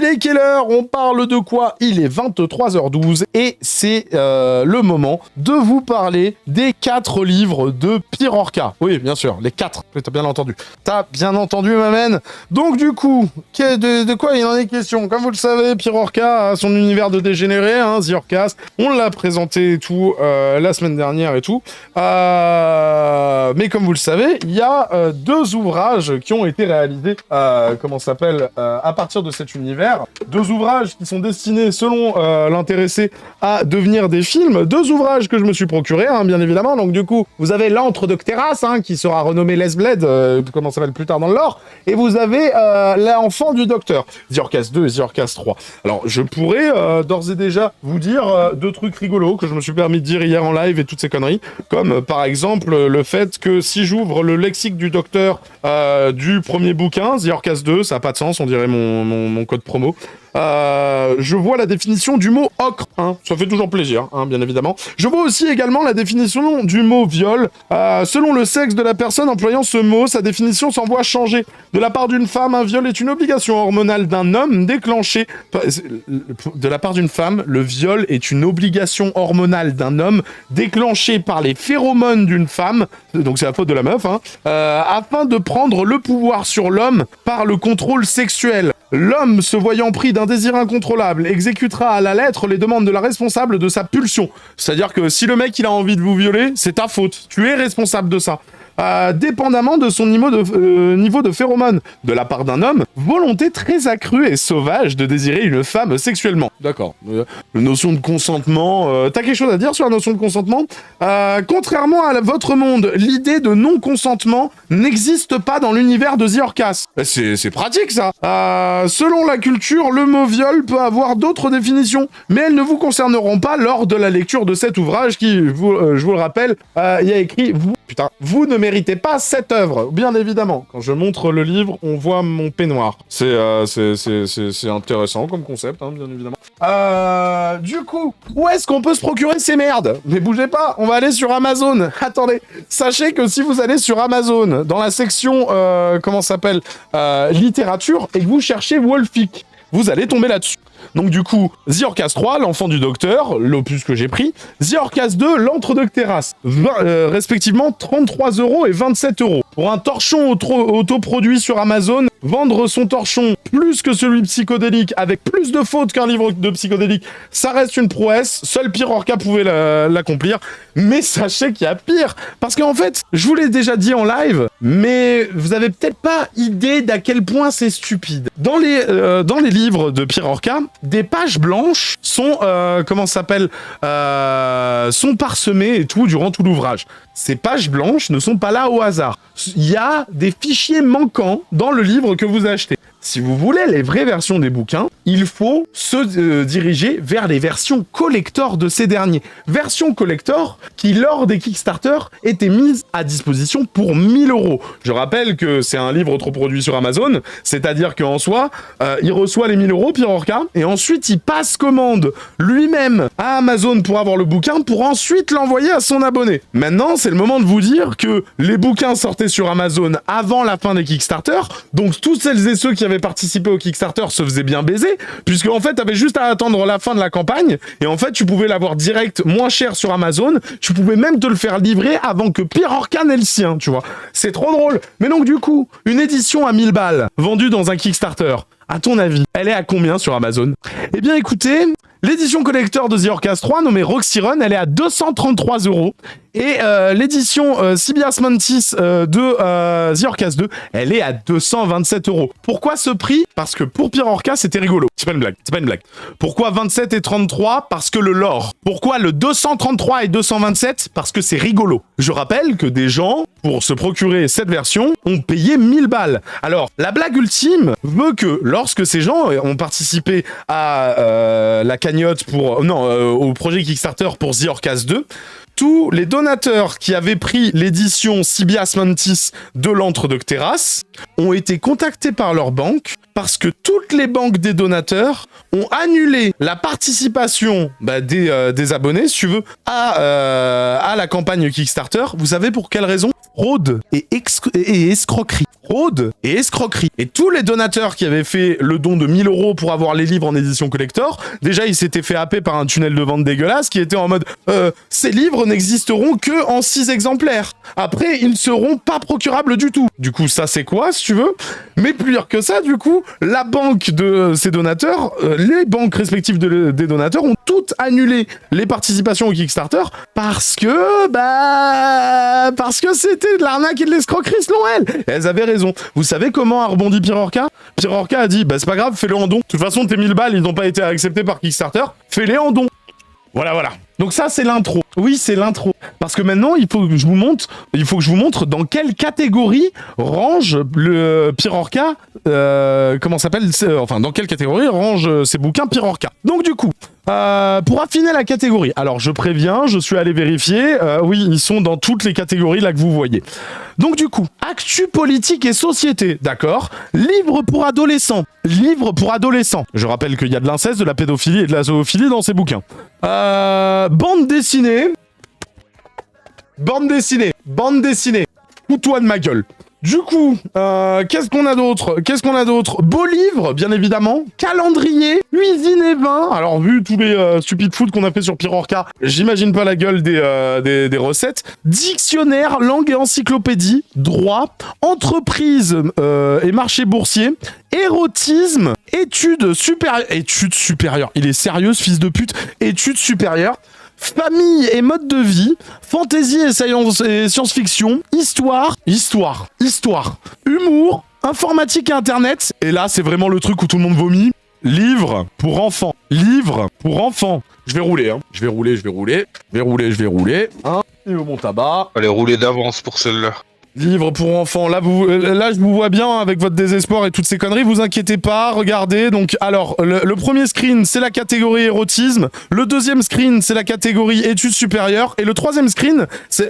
Il est quelle heure? On parle de quoi? Il est 23h12 et c'est le moment de vous parler des 4 livres de Pirorca. Oui, bien sûr, les 4. T'as bien entendu. T'as bien entendu, ma mène. Donc du coup, de quoi il en est question? Comme vous le savez, Pirorca a son univers de dégénéré, hein, The Orcast. On l'a présenté et tout la semaine dernière et tout. Mais comme vous le savez, il y a 2 ouvrages qui ont été réalisés, à partir de cet univers. 2 ouvrages qui sont destinés, selon l'intéressé, à devenir des films. 2 ouvrages que je me suis procuré, hein, bien évidemment. Donc du coup, vous avez l'Antre Docteras, hein, qui sera renommé Les Bled, plus tard dans le lore. Et vous avez l'Enfant du Docteur, The Orcast 2 et The Orcast 3. Alors, je pourrais d'ores et déjà vous dire 2 trucs rigolos que je me suis permis de dire hier en live et toutes ces conneries. Comme par exemple le fait que si j'ouvre le lexique du Docteur du premier bouquin, The Orcast 2, ça n'a pas de sens, on dirait mon code promo. Je vois la définition du mot ocre, hein. Ça fait toujours plaisir, hein, bien évidemment. Je vois aussi également la définition du mot viol. Selon le sexe de la personne employant ce mot, sa définition s'en voit changer. De la part d'une femme, un viol est une obligation hormonale d'un homme déclenchée. De la part d'une femme, le viol est une obligation hormonale d'un homme déclenchée par les phéromones d'une femme, donc c'est la faute de la meuf, hein, afin de prendre le pouvoir sur l'homme par le contrôle sexuel. L'homme, se voyant pris d'un désir incontrôlable, exécutera à la lettre les demandes de la responsable de sa pulsion. C'est-à-dire que si le mec il a envie de vous violer, c'est ta faute. Tu es responsable de ça. Dépendamment de son niveau de phéromones. De la part d'un homme, volonté très accrue et sauvage de désirer une femme sexuellement. D'accord. Notion de consentement... T'as quelque chose à dire sur la notion de consentement? Contrairement à votre monde, l'idée de non-consentement n'existe pas dans l'univers de The Orcast. C'est pratique, ça. Selon la culture, le mot viol peut avoir d'autres définitions, mais elles ne vous concerneront pas lors de la lecture de cet ouvrage qui, je vous le rappelle, il y a écrit... Vous ne méritez pas cette œuvre, bien évidemment. Quand je montre le livre, on voit mon peignoir. C'est intéressant comme concept, hein, bien évidemment. Du coup, où est-ce qu'on peut se procurer ces merdes? Mais bougez pas, on va aller sur Amazon. Attendez, sachez que si vous allez sur Amazon, dans la section, littérature, et que vous cherchez Wolfic, vous allez tomber là-dessus. Donc du coup, The Orcast 3, l'Enfant du Docteur, l'opus que j'ai pris, The Orcast 2, l'Antre Docteras, respectivement 33€ et 27€. Pour un torchon autoproduit sur Amazon, vendre son torchon plus que celui psychodélique, avec plus de fautes qu'un livre de psychodélique, ça reste une prouesse, seul Pirorca pouvait l'accomplir, mais sachez qu'il y a pire, parce qu'en fait, je vous l'ai déjà dit en live, mais vous avez peut-être pas idée d'à quel point c'est stupide. Dans les livres de Pirorca, des pages blanches sont sont parsemées et tout durant tout l'ouvrage. Ces pages blanches ne sont pas là au hasard. Il y a des fichiers manquants dans le livre que vous achetez. Si vous voulez les vraies versions des bouquins, il faut se diriger vers les versions collector de ces derniers. Versions collector qui, lors des Kickstarter, étaient mises à disposition pour 1000€. Je rappelle que c'est un livre autoproduit sur Amazon, c'est-à-dire qu'en soi, il reçoit les 1000€, Pirorca, et ensuite il passe commande lui-même à Amazon pour avoir le bouquin, pour ensuite l'envoyer à son abonné. Maintenant, c'est le moment de vous dire que les bouquins sortaient sur Amazon avant la fin des Kickstarter, donc toutes celles et ceux qui avaient participé au Kickstarter se faisaient bien baiser, puisque en fait t'avais juste à attendre la fin de la campagne, et en fait tu pouvais l'avoir direct moins cher sur Amazon, tu pouvais même te le faire livrer avant que Pirorca n'ait le sien, tu vois. C'est trop drôle. Mais donc du coup, une édition à 1000 balles, vendue dans un Kickstarter, à ton avis, elle est à combien sur Amazon? Eh bien écoutez, l'édition collector de The Orcast 3, nommée Roxy Run, elle est à 233€. Et l'édition Sibias Mantis de The Orcast 2, elle est à 227€. Pourquoi ce prix? Parce que pour Pirorca, c'était rigolo. C'est pas une blague, c'est pas une blague. Pourquoi 27 et 33? Parce que le lore. Pourquoi le 233 et 227? Parce que c'est rigolo. Je rappelle que des gens, pour se procurer cette version, ont payé 1000 balles. Alors, la blague ultime veut que lorsque ces gens ont participé à la cagnotte au projet Kickstarter pour The Orcast 2, tous les donateurs qui avaient pris l'édition Sibias Mantis de l'Antre Docteras ont été contactés par leur banque parce que toutes les banques des donateurs ont annulé la participation des abonnés, si tu veux, à la campagne Kickstarter. Vous savez pour quelle raison? Fraude et escroquerie. fraude et escroquerie. Et tous les donateurs qui avaient fait le don de 1000 € pour avoir les livres en édition collector, déjà ils s'étaient fait happer par un tunnel de vente dégueulasse qui était en mode ces livres n'existeront que en 6 exemplaires. Après, ils ne seront pas procurables du tout. Du coup, ça c'est quoi, si tu veux? Mais plus pire que ça, du coup, la banque de ces donateurs, les banques respectives des donateurs ont toutes annulé les participations au Kickstarter parce que c'était de l'arnaque et de l'escroquerie selon elles. Et elles avaient raison. Vous savez comment a rebondi Pierre Orca? Pierre Orca a dit, c'est pas grave, fais-le en don. De toute façon, tes 1000 balles, ils n'ont pas été acceptés par Kickstarter. Fais-les en don. Voilà. Donc ça, c'est l'intro. Oui, c'est l'intro. Parce que maintenant, il faut que je vous montre dans quelle catégorie range le Pierre Orca, dans quelle catégorie range ces bouquins Pierre Orca. Donc du coup, pour affiner la catégorie, alors je préviens, je suis allé vérifier, oui, ils sont dans toutes les catégories là que vous voyez. Donc du coup, actu politique et société, d'accord. Livre pour adolescents. Je rappelle qu'il y a de l'inceste, de la pédophilie et de la zoophilie dans ces bouquins. Bande dessinée. Fous-toi de ma gueule. Du coup, qu'est-ce qu'on a d'autre? Beau livre, bien évidemment. Calendrier, cuisine et vin. Alors, vu tous les stupid food qu'on a fait sur Pierre Orca, j'imagine pas la gueule des recettes. Dictionnaire, langue et encyclopédie, droit, entreprise et marché boursier, érotisme, études supérieures. Il est sérieux, ce fils de pute. Études supérieures. Famille et mode de vie, fantasy et science-fiction, histoire, humour, informatique et internet, et là c'est vraiment le truc où tout le monde vomit, livre pour enfants. Je vais rouler, hein, et au mon tabac. Allez, rouler d'avance pour celle-là. Livre pour enfants, là je vous vois bien avec votre désespoir et toutes ces conneries, vous inquiétez pas, regardez, donc alors le premier screen c'est la catégorie érotisme, le deuxième screen c'est la catégorie études supérieures, et le troisième screen c'est...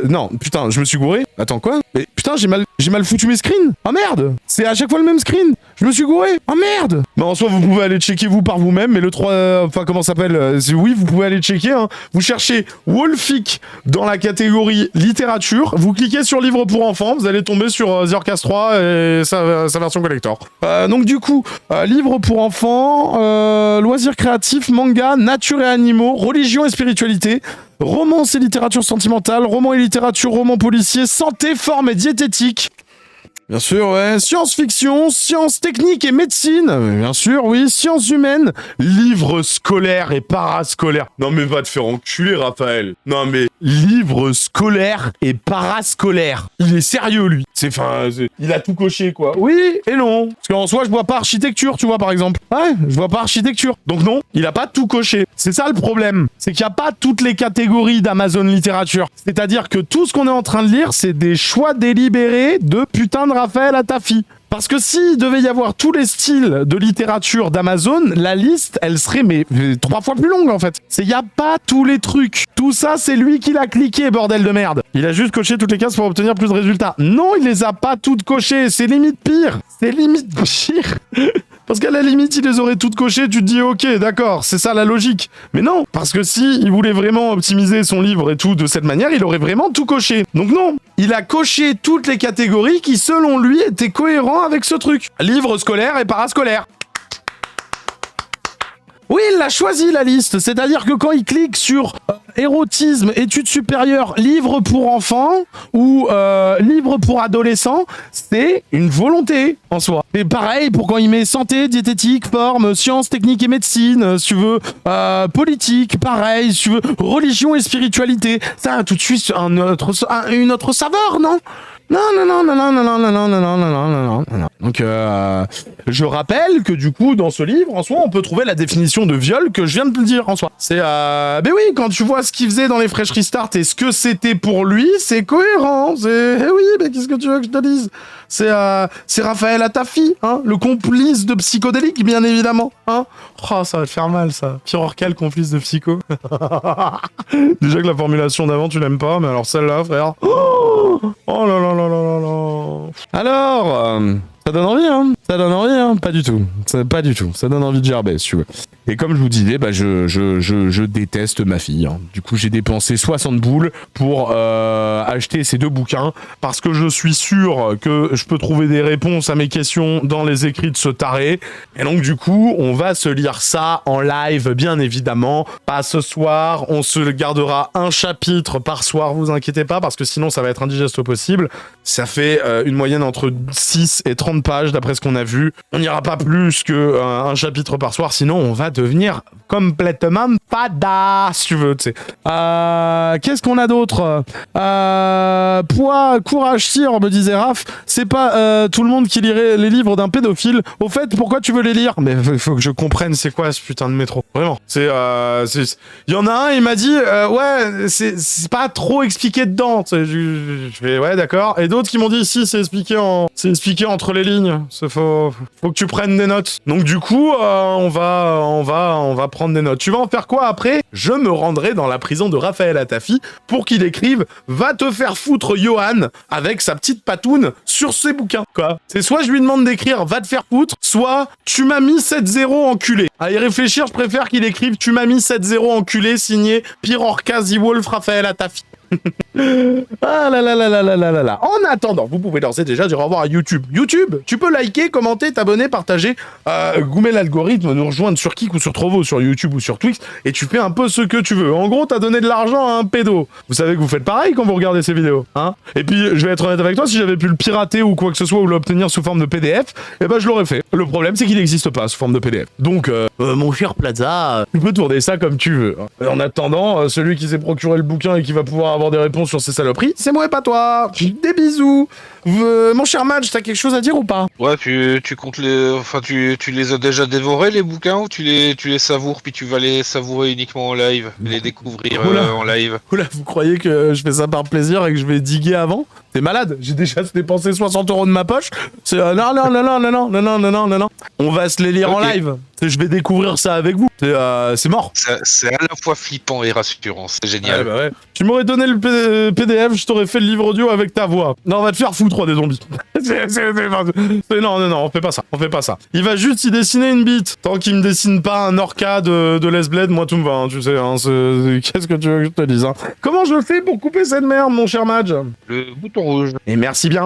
non, putain, je me suis gouré, attends quoi? Mais putain, j'ai mal foutu mes screens. Ah merde, c'est à chaque fois le même screen, je me suis gouré, ah merde. Mais en soi vous pouvez aller checker vous par vous-même, mais le 3... enfin comment ça s'appelle, oui vous pouvez aller checker, hein. Vous cherchez Wolfic dans la catégorie littérature, vous cliquez sur livre pour enfants, vous allez tomber sur The Orcas 3 et sa version collector. Donc du coup, livre pour enfants, loisirs créatifs, manga, nature et animaux, religion et spiritualité, romance et littérature sentimentale, roman et littérature, roman policier, santé, forme et diététique. Bien sûr, ouais. Science-fiction, sciences techniques et médecine. Bien sûr, oui. Sciences humaines, livres scolaires et parascolaires. Non mais va te faire enculer, Raphaël. Non mais livres scolaires et parascolaires. Il est sérieux, lui. Il a tout coché, quoi. Oui et non. Parce qu'en soi, je vois pas architecture, tu vois, par exemple. Ouais, je vois pas architecture. Donc non, il a pas tout coché. C'est ça le problème. C'est qu'il y a pas toutes les catégories d'Amazon Littérature. C'est-à-dire que tout ce qu'on est en train de lire, c'est des choix délibérés de putain de Raphaël Atafi. Parce que s'il devait y avoir tous les styles de littérature d'Amazon, la liste, elle serait 3 fois plus longue en fait. Il n'y a pas tous les trucs. Tout ça, c'est lui qui l'a cliqué, bordel de merde. Il a juste coché toutes les cases pour obtenir plus de résultats. Non, il les a pas toutes cochées. C'est limite pire. Parce qu'à la limite, il les aurait toutes cochées, tu te dis ok, d'accord, c'est ça la logique. Mais non, parce que si il voulait vraiment optimiser son livre et tout de cette manière, il aurait vraiment tout coché. Donc non, il a coché toutes les catégories qui, selon lui, étaient cohérents avec ce truc. Livre scolaire et parascolaire. Oui, il l'a choisi la liste, c'est-à-dire que quand il clique sur érotisme, études supérieures, livre pour enfants ou livre pour adolescents, c'est une volonté en soi. Et pareil pour quand il met santé, diététique, forme, sciences, techniques et médecine, si tu veux, politique, pareil, si tu veux, religion et spiritualité, ça a tout de suite une autre saveur, non ? Non. Donc, je rappelle que du coup, dans ce livre, en soi, on peut trouver la définition de viol que je viens de te dire en soi. C'est, ben oui, quand tu vois ce qu'il faisait dans les Fresh Restart et ce que c'était pour lui, c'est cohérent. C'est, eh oui, mais qu'est-ce que tu veux que je te dise ? C'est Raphaël Atafi, hein, le complice de psychodélique, bien évidemment, hein. Oh, ça va te faire mal, ça. Pierre Orca, le complice de psycho. Déjà que la formulation d'avant, tu l'aimes pas, mais alors celle-là, frère. Oh là là là là là là. Alors, ça donne envie, hein. Ça donne envie, hein? Pas du tout. Pas du tout. Ça donne envie de gerber, si tu veux. Et comme je vous disais, bah, je déteste ma fille. Hein. Du coup, j'ai dépensé 60 boules pour acheter ces 2 bouquins parce que je suis sûr que je peux trouver des réponses à mes questions dans les écrits de ce taré. Et donc, du coup, on va se lire ça en live, bien évidemment. Pas ce soir. On se gardera un chapitre par soir, vous inquiétez pas, parce que sinon, ça va être indigeste au possible. Ça fait une moyenne entre 6 et 30 pages, d'après ce qu'on a vu. On n'ira pas plus que un chapitre par soir, sinon on va devenir complètement fada, si tu veux, tu sais. Qu'est-ce qu'on a d'autre? Poids, courage, tir, me disait Raph. C'est pas tout le monde qui lirait les livres d'un pédophile. Au fait, pourquoi tu veux les lire? Mais il faut que je comprenne c'est quoi ce putain de métro. Vraiment. Il y en a un, il m'a dit, ouais, c'est pas trop expliqué dedans. Je fais, ouais, d'accord. Et d'autres qui m'ont dit, si, c'est expliqué entre les lignes. Faut que tu prennes des notes. Donc du coup, on va prendre des notes. Tu vas en faire quoi après? Je me rendrai dans la prison de Raphaël Atafi pour qu'il écrive va te faire foutre Johan avec sa petite patoune sur ses bouquins. Quoi? C'est soit je lui demande d'écrire va te faire foutre, soit tu m'as mis 7-0 enculé. À y réfléchir, je préfère qu'il écrive tu m'as mis 7-0 enculé signé Pierre Orca Wolf Raphaël Atafi. Ah là là là là là là là là. En attendant, vous pouvez d'ores et déjà dire au revoir à YouTube. YouTube, tu peux liker, commenter, t'abonner, partager, goumer l'algorithme, nous rejoindre sur Kik ou sur Trovo, sur YouTube ou sur Twix, et tu fais un peu ce que tu veux. En gros, t'as donné de l'argent à un pédo. Vous savez que vous faites pareil quand vous regardez ces vidéos, hein? Et puis, je vais être honnête avec toi, si j'avais pu le pirater ou quoi que ce soit, ou l'obtenir sous forme de PDF, eh ben je l'aurais fait. Le problème, c'est qu'il n'existe pas sous forme de PDF. Donc, mon cher Plaza, tu peux tourner ça comme tu veux. Hein. En attendant, celui qui s'est procuré le bouquin et qui va pouvoir avoir des réponses sur ces saloperies, c'est moi et pas toi. Des bisous. Mon cher Madge, t'as quelque chose à dire ou pas? Ouais, tu comptes enfin, tu les as déjà dévorés les bouquins ou tu les savoures puis tu vas les savourer uniquement en live, les découvrir en live. Oula, vous croyez que je fais ça par plaisir et que je vais diguer avant? T'es malade? J'ai déjà dépensé 60 € de ma poche. C'est non. On va se les lire en live. Je vais découvrir ça avec vous. C'est mort. C'est à la fois flippant et rassurant. C'est génial. Ouais, bah ouais. Tu m'aurais donné le PDF, je t'aurais fait le livre audio avec ta voix. Non, on va te faire foutre des zombies. Non, on fait pas ça. Il va juste y dessiner une bite. Tant qu'il me dessine pas un orca de Lesblade, moi tout me va, hein, tu sais. Hein, qu'est-ce que tu veux que je te dise, hein? Comment je fais pour couper cette merde, mon cher Madge? Le bouton rouge. Et merci bien.